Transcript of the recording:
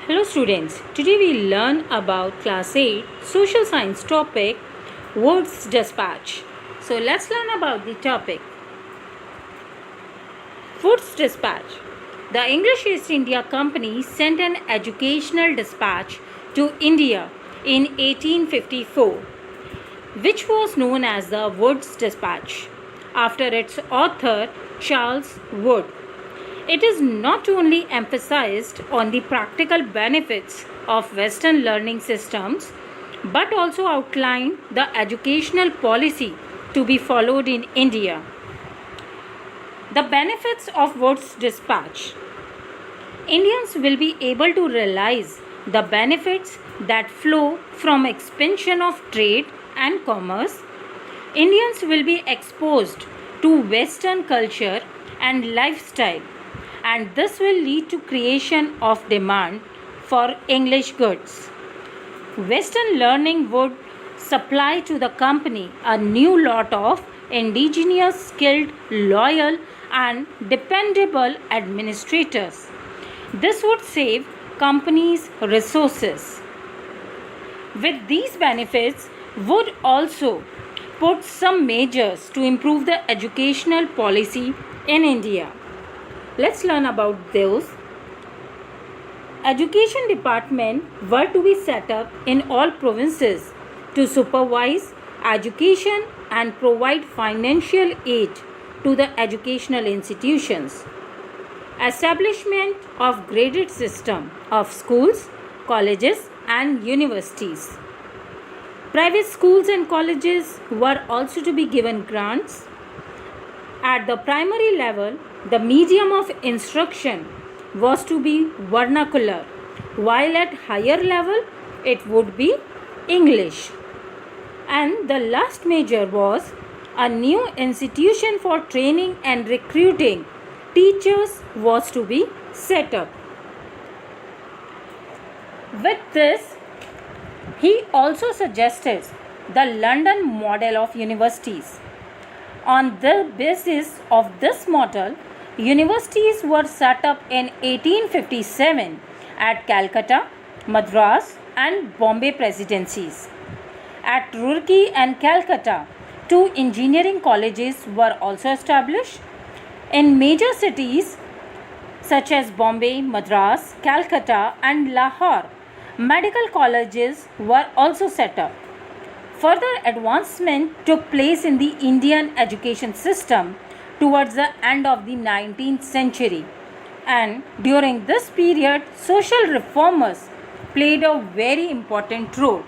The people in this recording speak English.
Hello students, today we learn about class 8 social science topic Wood's Dispatch. So let's learn about the topic. Wood's Dispatch. The English East India Company sent an educational dispatch to India in 1854, which was known as the Wood's Dispatch after its author Charles Wood. It is not only emphasized on the practical benefits of Western learning systems but also outlined the educational policy to be followed in India. The benefits of Wood's Dispatch. Indians will be able to realize the benefits that flow from expansion of trade and commerce. Indians will be exposed to Western culture and lifestyle, and this will lead to creation of demand for English goods. Western learning would supply to the company a new lot of indigenous, skilled, loyal, and dependable administrators. This would save companies resources. With these benefits, Wood also put some measures to improve the educational policy in India. Let's learn about those. Education department were to be set up in all provinces to supervise education and provide financial aid to the educational institutions. Establishment of graded system of schools, colleges and universities. Private schools and colleges were also to be given grants. At the primary level, the medium of instruction was to be vernacular, while at higher level it would be English. And the last measure was a new institution for training and recruiting teachers was to be set up. With this, he also suggested the London model of universities. On the basis of this model, universities were set up in 1857 at Calcutta, Madras and Bombay presidencies. At Roorkee and Calcutta, two engineering colleges were also established. In major cities such as Bombay, Madras, Calcutta and Lahore, medical colleges were also set up. Further advancement took place in the Indian education system towards the end of the 19th century, and during this period social reformers played a very important role.